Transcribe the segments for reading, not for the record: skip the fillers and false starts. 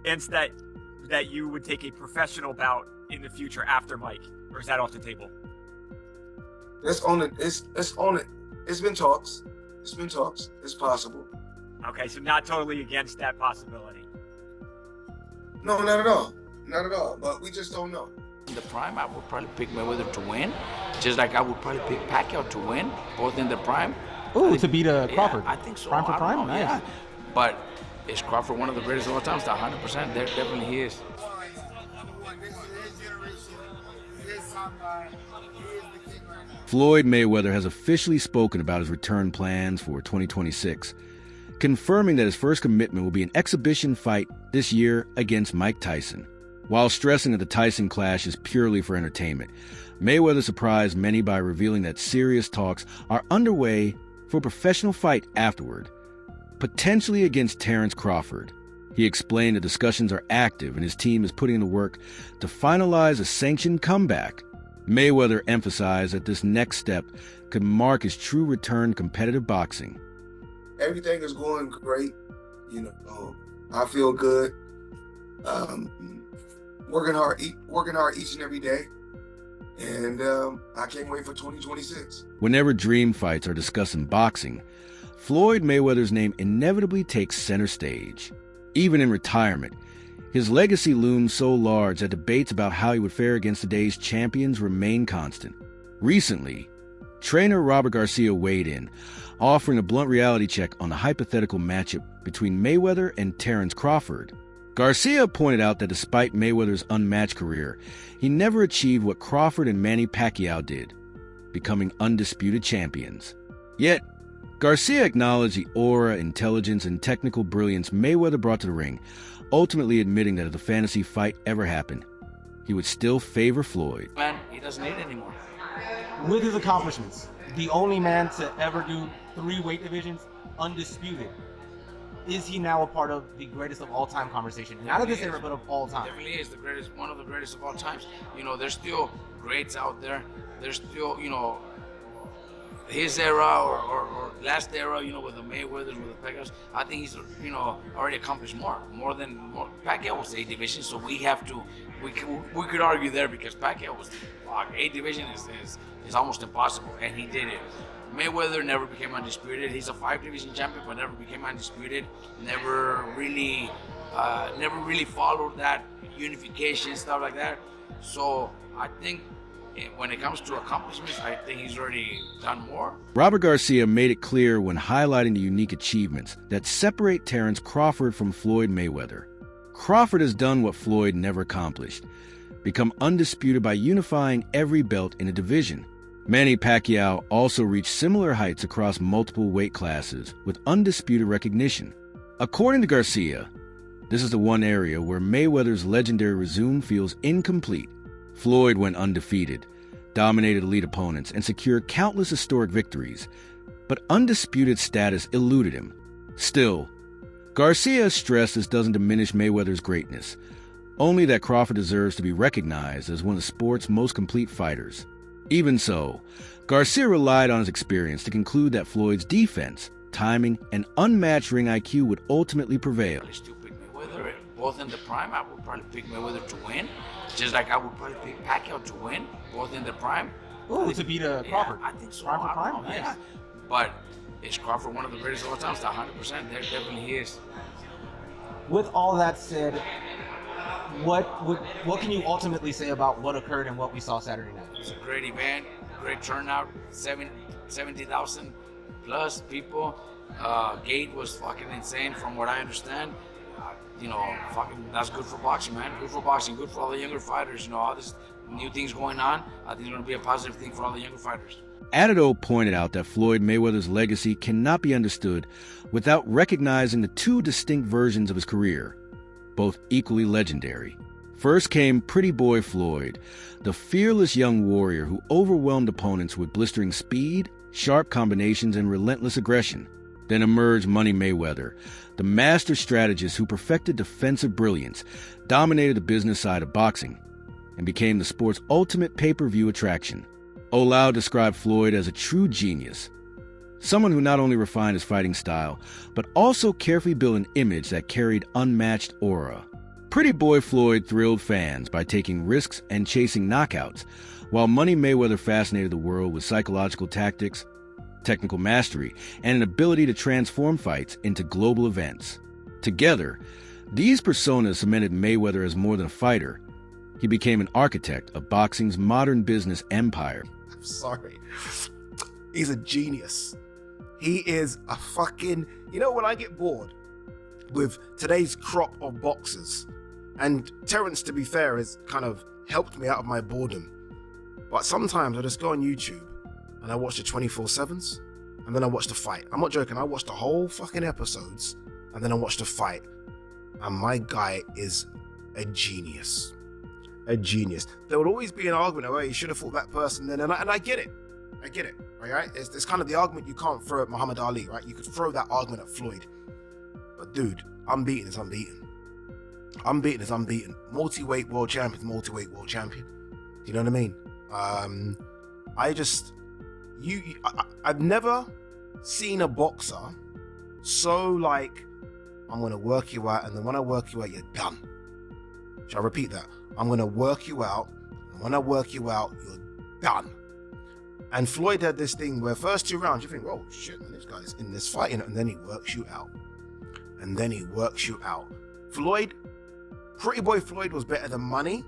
chance that you would take a professional bout in the future after Mike, or is that off the table? It's on it. It's on it. It's been talks. It's been talks. It's possible. Okay, so not totally against that possibility. No, not at all. Not at all. But we just don't know. In the prime, I would probably pick Mayweather to win, just like I would probably pick Pacquiao to win, both in the prime. Ooh, to beat Crawford. Yeah, I think so. Prime for prime? Nice. Yeah. But is Crawford one of the greatest of all time? 100%. There definitely he is. Floyd Mayweather has officially spoken about his return plans for 2026, confirming that his first commitment will be an exhibition fight this year against Mike Tyson. While stressing that the Tyson clash is purely for entertainment, Mayweather surprised many by revealing that serious talks are underway for a professional fight afterward, potentially against Terence Crawford. He explained that discussions are active and his team is putting in the work to finalize a sanctioned comeback. Mayweather emphasized that this next step could mark his true return to competitive boxing. Everything is going great. I feel good. Working hard each and every day. And I can't wait for 2026. Whenever dream fights are discussed in boxing, Floyd Mayweather's name inevitably takes center stage. Even in retirement, his legacy looms so large that debates about how he would fare against today's champions remain constant. Recently, trainer Robert Garcia weighed in, offering a blunt reality check on the hypothetical matchup between Mayweather and Terence Crawford. Garcia pointed out that despite Mayweather's unmatched career, he never achieved what Crawford and Manny Pacquiao did, becoming undisputed champions. Yet, Garcia acknowledged the aura, intelligence, and technical brilliance Mayweather brought to the ring, ultimately admitting that if the fantasy fight ever happened, he would still favor Floyd. Man, he doesn't need it anymore. With his accomplishments, the only man to ever do 3 weight divisions undisputed. Is he now a part of the greatest of all time conversation? Not of this era, but of all time. Definitely is the greatest, one of the greatest of all times. There's still greats out there. There's still, his era or last era, with the Mayweathers, with the Pacquiaos. I think he's, already accomplished more than Pacquiao was A division. So we could argue there because Pacquiao was, A division is almost impossible, and he did it. Mayweather never became undisputed. He's a 5-division champion, but never became undisputed. Never really followed that unification, stuff like that. So I think when it comes to accomplishments, I think he's already done more. Robert Garcia made it clear when highlighting the unique achievements that separate Terence Crawford from Floyd Mayweather. Crawford has done what Floyd never accomplished, become undisputed by unifying every belt in a division. Manny Pacquiao also reached similar heights across multiple weight classes with undisputed recognition. According to Garcia, this is the one area where Mayweather's legendary resume feels incomplete. Floyd went undefeated, dominated elite opponents, and secured countless historic victories, but undisputed status eluded him. Still, Garcia stressed this doesn't diminish Mayweather's greatness, only that Crawford deserves to be recognized as one of the sport's most complete fighters. Even so, Garcia relied on his experience to conclude that Floyd's defense, timing, and unmatched ring IQ would ultimately prevail. I still pick Mayweather, both in the prime. I would probably pick Mayweather to win, just like I would probably pick Pacquiao to win, both in the prime. Ooh, to beat Crawford. Yeah, I think so. Prime for prime? Nice. Yeah. But is Crawford one of the greatest of all time? 100%. There definitely he is. With all that said, what can you ultimately say about what occurred and what we saw Saturday night? It's a great event, great turnout, 70,000 plus people. Gate was fucking insane from what I understand. Fucking that's good for boxing, man. Good for boxing, good for all the younger fighters. All this new things going on. I think it's going to be a positive thing for all the younger fighters. Addo pointed out that Floyd Mayweather's legacy cannot be understood without recognizing the 2 distinct versions of his career, both equally legendary. First came Pretty Boy Floyd, the fearless young warrior who overwhelmed opponents with blistering speed, sharp combinations, and relentless aggression. Then emerged Money Mayweather, the master strategist who perfected defensive brilliance, dominated the business side of boxing, and became the sport's ultimate pay-per-view attraction. Olau described Floyd as a true genius, someone who not only refined his fighting style, but also carefully built an image that carried unmatched aura. Pretty Boy Floyd thrilled fans by taking risks and chasing knockouts, while Money Mayweather fascinated the world with psychological tactics, technical mastery, and an ability to transform fights into global events. Together, these personas cemented Mayweather as more than a fighter. He became an architect of boxing's modern business empire. I'm sorry. He's a genius. He is a fucking... You know, when I get bored with today's crop of boxers, and Terence, to be fair, has kind of helped me out of my boredom, but sometimes I just go on YouTube and I watch the 24/7s, and then I watch the fight. I'm not joking, I watch the whole fucking episodes, and then I watch the fight. And my guy is a genius. A genius. There would always be an argument of, oh, you should have fought that person then, and I get it. I get it, right? It's kind of the argument you can't throw at Muhammad Ali, right? You could throw that argument at Floyd. But dude, unbeaten is unbeaten. Unbeaten is unbeaten. Multi-weight world champion is multi-weight world champion. Do you know what I mean? I've never seen a boxer so like, I'm gonna work you out, and then when I work you out, you're done. Shall I repeat that? I'm gonna work you out, and when I work you out, you're done. And Floyd had this thing where first 2 rounds, you think, oh shit, man, this guy's in this fight, and then he works you out. And then he works you out. Floyd, Pretty Boy Floyd was better than Money,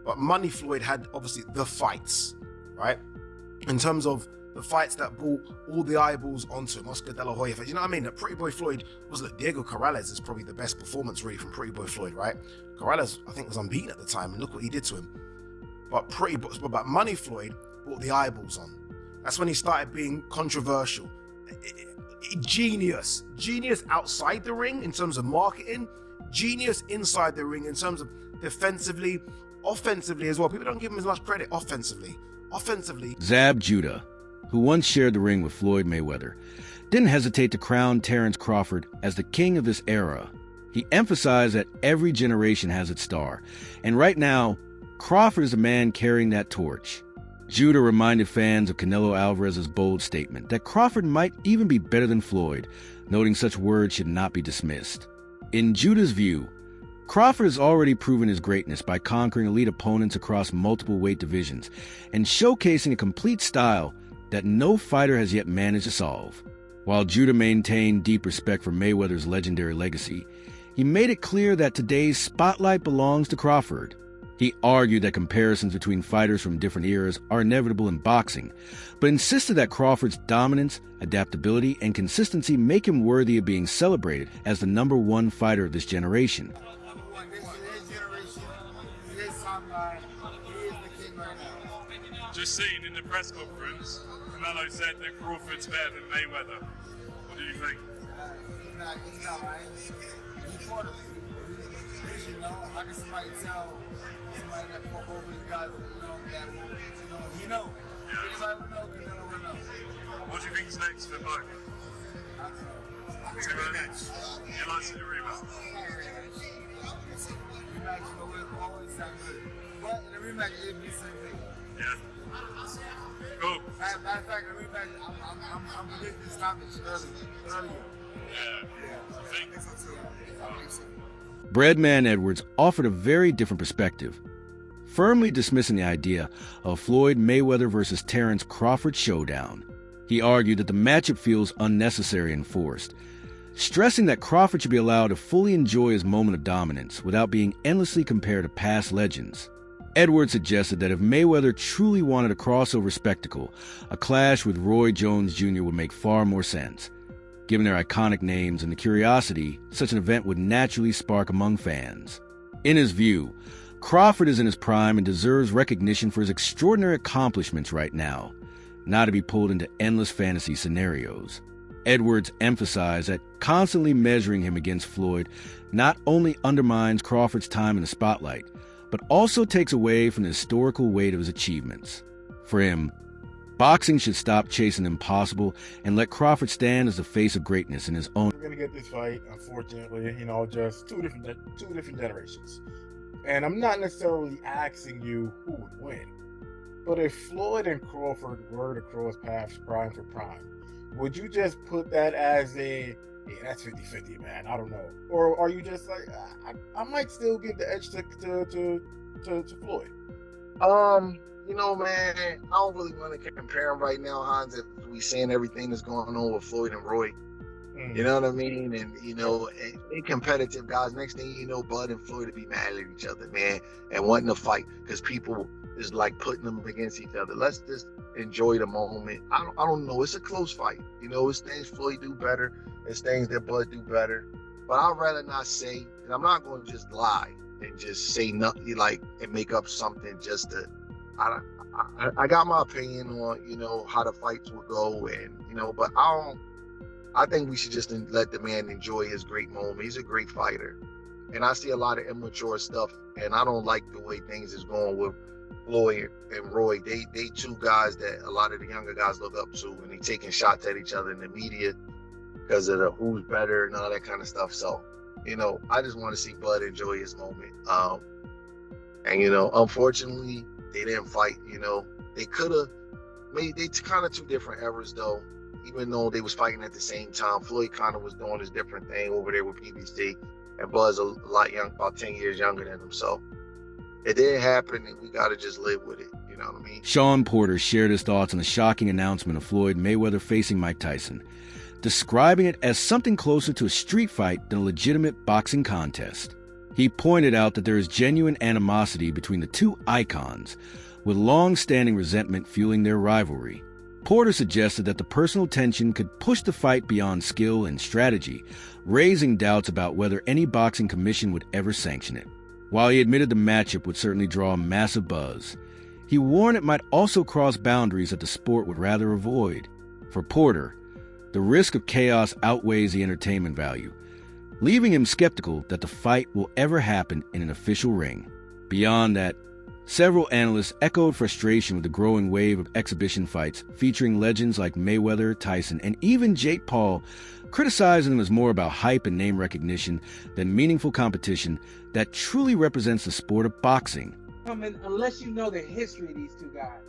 but Money Floyd had obviously the fights, right? In terms of the fights that brought all the eyeballs onto him, Oscar De La Hoya, you know what I mean? That Pretty Boy Floyd was like, Diego Corrales is probably the best performance really from Pretty Boy Floyd, right? Corrales, I think, was unbeaten at the time, and look what he did to him. But Money Floyd brought the eyeballs on. That's when he started being controversial. Genius outside the ring in terms of marketing, genius inside the ring in terms of defensively, offensively as well. People don't give him as much credit offensively. Zab Judah, who once shared the ring with Floyd Mayweather, didn't hesitate to crown Terence Crawford as the king of this era. He emphasized that every generation has its star, and right now, Crawford is the man carrying that torch. Judah reminded fans of Canelo Alvarez's bold statement that Crawford might even be better than Floyd, noting such words should not be dismissed. In Judah's view, Crawford has already proven his greatness by conquering elite opponents across multiple weight divisions and showcasing a complete style that no fighter has yet managed to solve. While Judah maintained deep respect for Mayweather's legendary legacy, he made it clear that today's spotlight belongs to Crawford. He argued that comparisons between fighters from different eras are inevitable in boxing, but insisted that Crawford's dominance, adaptability, and consistency make him worthy of being celebrated as the #1 fighter of this generation. Just seen in the press conference, Canelo said that Crawford's better than Mayweather. What do you think? He's not right. He fought him. You know, how can somebody tell somebody that fought both of these guys, that you know? Yeah. Anybody would know, Canelo would know. What do you think's next for both? Rematch. You like to see the rematch? Rematch, will always sound good. But in the rematch, it'd be the same thing. Yeah. Cool. Matter of fact, the rematch, I'm predicting stoppage earlier. Yeah. I think so too. Breadman Edwards offered a very different perspective, firmly dismissing the idea of Floyd Mayweather versus Terence Crawford showdown. He argued that the matchup feels unnecessary and forced, stressing that Crawford should be allowed to fully enjoy his moment of dominance without being endlessly compared to past legends. Edwards suggested that if Mayweather truly wanted a crossover spectacle, a clash with Roy Jones Jr. would make far more sense. Given their iconic names and the curiosity such an event would naturally spark among fans. In his view, Crawford is in his prime and deserves recognition for his extraordinary accomplishments right now, not to be pulled into endless fantasy scenarios. Edwards emphasized that constantly measuring him against Floyd not only undermines Crawford's time in the spotlight, but also takes away from the historical weight of his achievements. For him, boxing should stop chasing the impossible and let Crawford stand as the face of greatness in his own. We're gonna get this fight, unfortunately, just two different generations. And I'm not necessarily asking you who would win, but if Floyd and Crawford were to cross paths prime for prime, would you just put that as a Yeah, that's 50-50, man. I don't know. Or are you just like, I might still give the edge to Floyd? You know, man, I don't really want to compare them right now, Hans, if we saying everything that's going on with Floyd and Roy. You know what I mean? And, you know, they competitive guys. Next thing you know, Bud and Floyd will be mad at each other, man, and wanting to fight because people is like putting them against each other. Let's just enjoy the moment. I don't know. It's a close fight. You know, it's things Floyd do better. It's things that Bud do better. But I'd rather not say, and I'm not going to just lie and just say nothing like and make up something just to. I got my opinion on, you know, how the fights will go, and, you know, but I think we should just let the man enjoy his great moment. He's a great fighter. And I see a lot of immature stuff, and I don't like the way things is going with Floyd and Roy. They two guys that a lot of the younger guys look up to, and they taking shots at each other in the media because of the who's better and all that kind of stuff. So, you know, I just want to see Bud enjoy his moment. And, you know, unfortunately, they didn't fight. You know, they could have made, they kind of two different eras though. Even though they was fighting at the same time, Floyd kind of was doing his different thing over there with PBC, and Bud's a lot young, about 10 years younger than him. So it didn't happen, and we got to just live with it. You know what I mean? Sean Porter shared his thoughts on the shocking announcement of Floyd Mayweather facing Mike Tyson, describing it as something closer to a street fight than a legitimate boxing contest. He pointed out that there is genuine animosity between the two icons, with long-standing resentment fueling their rivalry. Porter suggested that the personal tension could push the fight beyond skill and strategy, raising doubts about whether any boxing commission would ever sanction it. While he admitted the matchup would certainly draw a massive buzz, he warned it might also cross boundaries that the sport would rather avoid. For Porter, the risk of chaos outweighs the entertainment value, leaving him skeptical that the fight will ever happen in an official ring. Beyond that, several analysts echoed frustration with the growing wave of exhibition fights featuring legends like Mayweather, Tyson, and even Jake Paul, criticizing them as more about hype and name recognition than meaningful competition that truly represents the sport of boxing. I mean, unless you know the history of these two guys.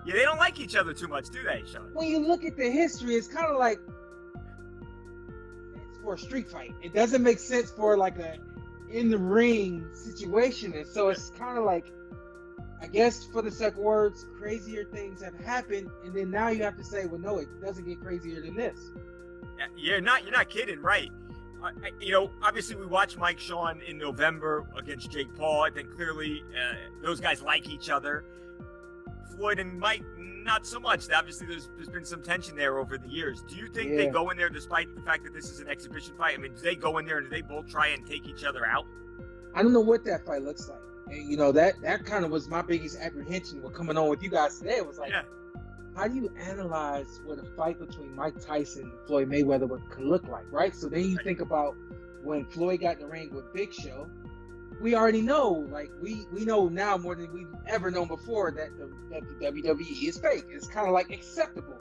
Yeah, they don't like each other too much, do they, Sean? When you look at the history, it's kind of like it's for a street fight. It doesn't make sense for like a in the ring situation, and so it's kind of like, I guess for the sake of words, crazier things have happened, and then now you have to say, well, no, it doesn't get crazier than this. Yeah, you're not kidding, right? You know, obviously we watched Mike Sean in November against Jake Paul. I think clearly those guys like each other. Floyd and Mike, not so much. Obviously, there's been some tension there over the years. Do you think they go in there despite the fact that this is an exhibition fight? I mean, do they go in there and do they both try and take each other out? I don't know what that fight looks like. And, you know, that kind of was my biggest apprehension with coming on with you guys today. It was like, how do you analyze what a fight between Mike Tyson and Floyd Mayweather could look like, right? So then you think about when Floyd got in the ring with Big Show. We already know, like, we know now more than we've ever known before that the WWE is fake. It's kind of like acceptable.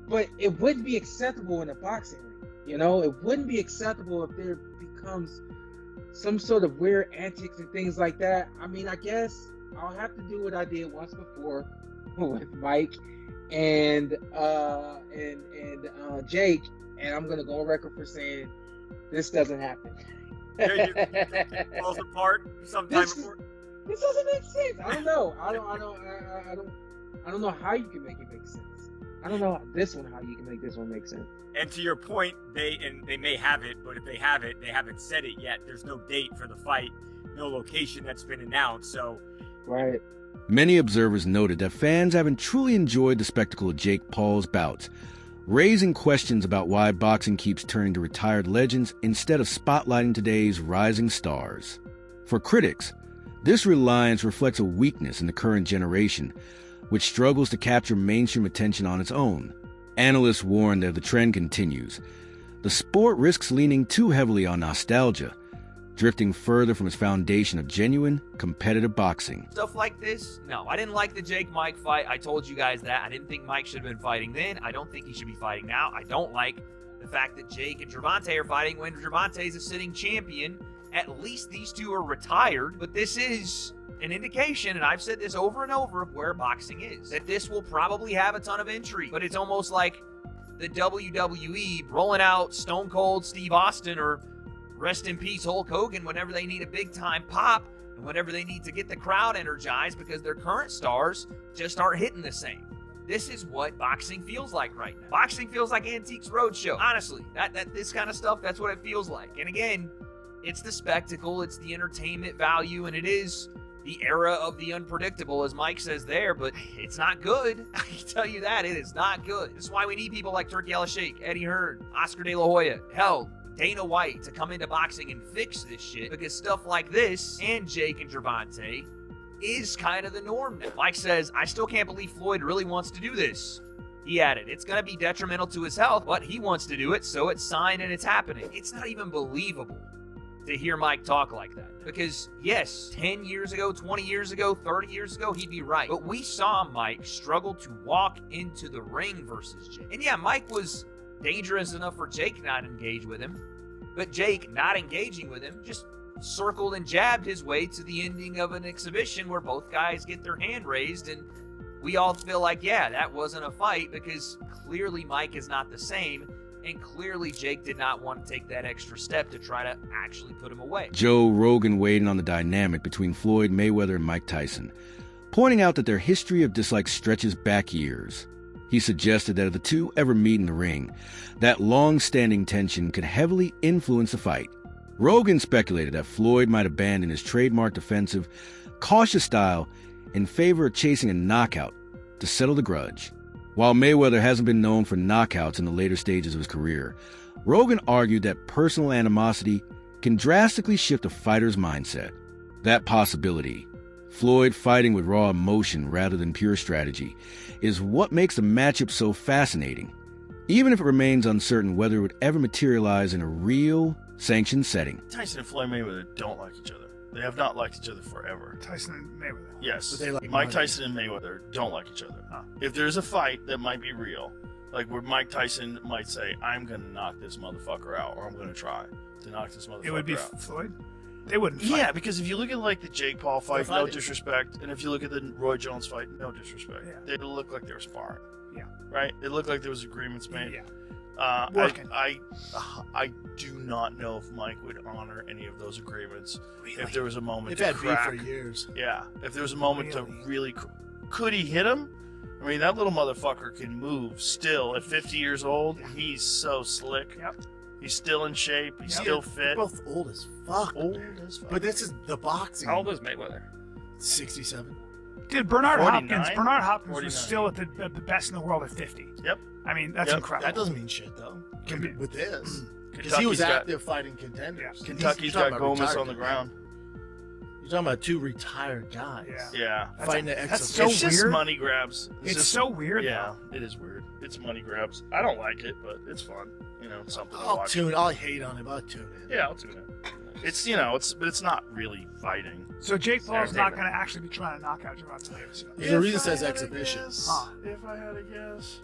But it wouldn't be acceptable in a boxing ring. You know, it wouldn't be acceptable if there becomes some sort of weird antics and things like that. I mean, I guess I'll have to do what I did once before with Mike and Jake, and I'm gonna go on record for saying this doesn't happen. Falls apart sometime before. This doesn't make sense. I don't know. I don't know how you can make it make sense. I don't know how you can make this one make sense. And to your point, they may have it, but if they have it, they haven't said it yet. There's no date for the fight, no location that's been announced. So, right. Many observers noted that fans haven't truly enjoyed the spectacle of Jake Paul's bouts, raising questions about why boxing keeps turning to retired legends instead of spotlighting today's rising stars. For critics, this reliance reflects a weakness in the current generation, which struggles to capture mainstream attention on its own. Analysts warn that if the trend continues, the sport risks leaning too heavily on nostalgia, drifting further from its foundation of genuine, competitive boxing. Stuff like this? No, I didn't like the Jake-Mike fight. I told you guys that. I didn't think Mike should have been fighting then. I don't think he should be fighting now. I don't like the fact that Jake and Gervonta are fighting when Gervonta's a sitting champion. At least these two are retired, but this is an indication, and I've said this over and over, of where boxing is. That this will probably have a ton of intrigue, but it's almost like the WWE rolling out Stone Cold Steve Austin or rest in peace Hulk Hogan whenever they need a big time pop and whenever they need to get the crowd energized because their current stars just aren't hitting the same. This is what boxing feels like right now. Boxing feels like Antiques Roadshow. Honestly, this kind of stuff, that's what it feels like. And again, it's the spectacle, it's the entertainment value, and it is the era of the unpredictable, as Mike says there, but it's not good. I can tell you that. It is not good. This is why we need people like Turkey Al-Sheikh, Eddie Hearn, Oscar De La Hoya, hell, Dana White to come into boxing and fix this shit, because stuff like this and Jake and Gervonta is kind of the norm now. Mike says, I still can't believe Floyd really wants to do this. He added, it's going to be detrimental to his health, but he wants to do it, so it's signed and it's happening. It's not even believable to hear Mike talk like that. Because, yes, 10 years ago, 20 years ago, 30 years ago, he'd be right. But we saw Mike struggle to walk into the ring versus Jake. And yeah, Mike was dangerous enough for Jake not to engage with him. But Jake not engaging with him just circled and jabbed his way to the ending of an exhibition where both guys get their hand raised, and we all feel like, yeah, that wasn't a fight, because clearly Mike is not the same, and clearly Jake did not want to take that extra step to try to actually put him away. Joe Rogan weighed in on the dynamic between Floyd Mayweather and Mike Tyson, pointing out that their history of dislike stretches back years. He suggested that if the two ever meet in the ring, that long-standing tension could heavily influence the fight. Rogan speculated that Floyd might abandon his trademark defensive, cautious style in favor of chasing a knockout to settle the grudge. While Mayweather hasn't been known for knockouts in the later stages of his career, Rogan argued that personal animosity can drastically shift a fighter's mindset. That possibility, Floyd fighting with raw emotion rather than pure strategy, is what makes the matchup so fascinating, even if it remains uncertain whether it would ever materialize in a real, sanctioned setting. Tyson and Floyd Mayweather don't like each other. They have not liked each other forever. Tyson and Mayweather. Yes. But they like Mike money. Tyson and Mayweather don't like each other. Huh. If there's a fight that might be real, like where Mike Tyson might say, I'm going to knock this motherfucker out, or I'm going to try to knock this motherfucker out. It would be Floyd? They wouldn't fight. Yeah, because if you look at like the Jake Paul fight, They're no fighting. disrespect, and if you look at the Roy Jones fight, no disrespect, Yeah. they look like they were sparring. Yeah. Right? It looked like there was agreements made. Yeah. I do not know if Mike would honor any of those agreements if there was a moment They've to had beef crack. for years. Yeah, if there was a moment to really, could he hit him? I mean, that little motherfucker can move still at 50 years old. He's so slick. Yep. He's still in shape. He's Yep. still They're fit. both old as fuck. Old as fuck. But this is the boxing. How old is Mayweather? 67. Dude, Bernard 49? Hopkins. Bernard Hopkins 49. was still at the best in the world at 50. Yep. I mean, that's Yep. incredible. That doesn't mean shit though. With this, because he Kentucky's was got- active fighting contenders. Yeah. Kentucky's You're talking got about Gomez retired on the guys. ground. You're talking about two retired guys. Yeah. Yeah. That's Fighting the that's exhibition. so It's just weird. money grabs. It's just, so weird. Yeah, it is weird. It's money grabs. I don't like it, but it's fun. You know, it's something to watch. I'll hate on it, but I'll tune in. Yeah, I'll tune in. It's but it's not really fighting. So Jake Paul's not entertainment. going to actually be trying to knock out Gervonta Davis. There's a reason it says exhibition. If I had a guess.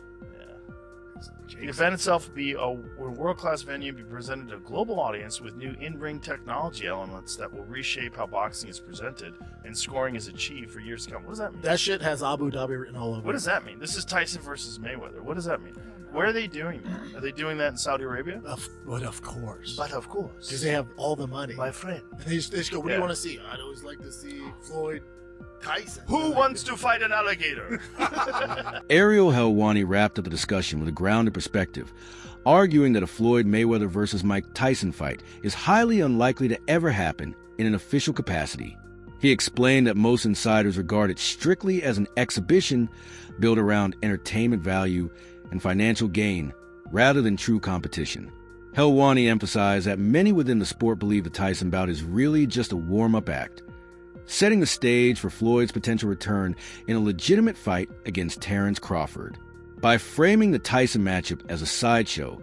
The event itself would be a world-class venue, be presented to a global audience with new in-ring technology elements that will reshape how boxing is presented and scoring is achieved for years to come. What does that mean? That shit has Abu Dhabi written all over What it. does that mean? This is Tyson versus Mayweather. What does that mean? Where are they doing that? Are they doing that in Saudi Arabia? But of course. But of course. Because they have all the money. My friend. And they just go, what do Yeah. you want to see? I'd always like to see Floyd Tyson. Who wants to fight an alligator? Ariel Helwani wrapped up the discussion with a grounded perspective, arguing that a Floyd Mayweather versus Mike Tyson fight is highly unlikely to ever happen in an official capacity. He explained that most insiders regard it strictly as an exhibition built around entertainment value and financial gain rather than true competition. Helwani emphasized that many within the sport believe the Tyson bout is really just a warm-up act, setting the stage for Floyd's potential return in a legitimate fight against Terence Crawford. By framing the Tyson matchup as a sideshow,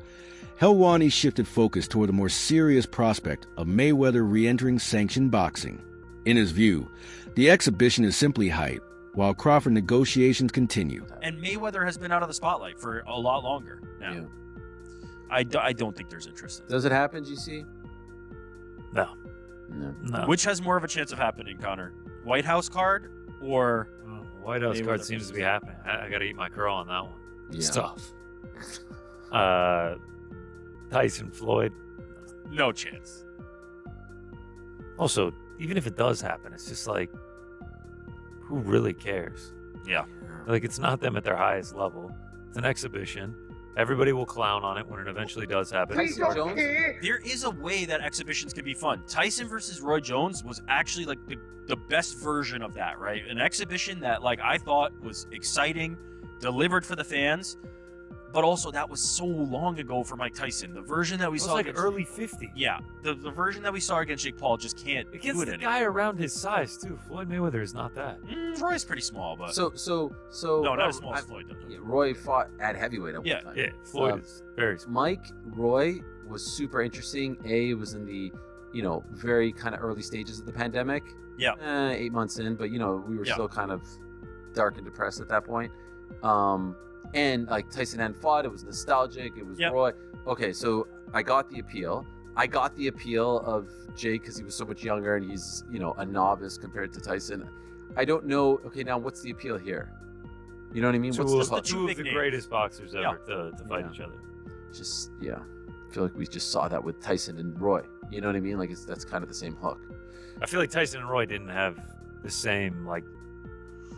Helwani shifted focus toward the more serious prospect of Mayweather re-entering sanctioned boxing. In his view, the exhibition is simply hype, while Crawford negotiations continue. And Mayweather has been out of the spotlight for a lot longer now. Yeah. I don't think there's interest in it. Does it happen, GC? No. No. Which has more of a chance of happening, Connor? White House card or White House card Mayweather seems to versus- be happening. I got to eat my crow on that one. Yeah. It's tough. Tyson Floyd. No chance. Also, even if it does happen, it's just like, who really cares? Yeah. Like, it's not them at their highest level. It's an exhibition. Everybody will clown on it when it eventually does happen. There is a way that exhibitions can be fun. Tyson versus Roy Jones was actually like the best version of that, right? An exhibition that like I thought was exciting, delivered for the fans, but also that was so long ago for Mike Tyson. The version that we saw like against, early 50s. Yeah, the version that we saw against Jake Paul just can't Against do it the anymore. guy around his size too. Floyd Mayweather is not that. Roy's pretty small, but So no, not as small as Floyd though. Yeah, Roy fought at heavyweight at one time. Yeah, Floyd is very small. Mike Roy was super interesting. It was in the, very kind of early stages of the pandemic. Yeah. 8 months in, but we were still kind of dark and depressed at that point. And like Tyson hadn't fought, it was nostalgic. It was Roy. Okay, so I got the appeal. I got the appeal of Jake because he was so much younger and he's, a novice compared to Tyson. I don't know. Okay, now what's the appeal here? You know what I mean? What's the two of the greatest boxers ever to fight each other. Just I feel like we just saw that with Tyson and Roy. You know what I mean? Like that's kind of the same hook. I feel like Tyson and Roy didn't have the same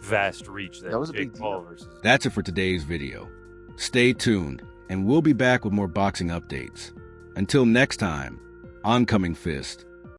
vast reach that was a Jake big Paul deal. versus. That's it for today's video. Stay tuned, and we'll be back with more boxing updates. Until next time, Oncoming Fist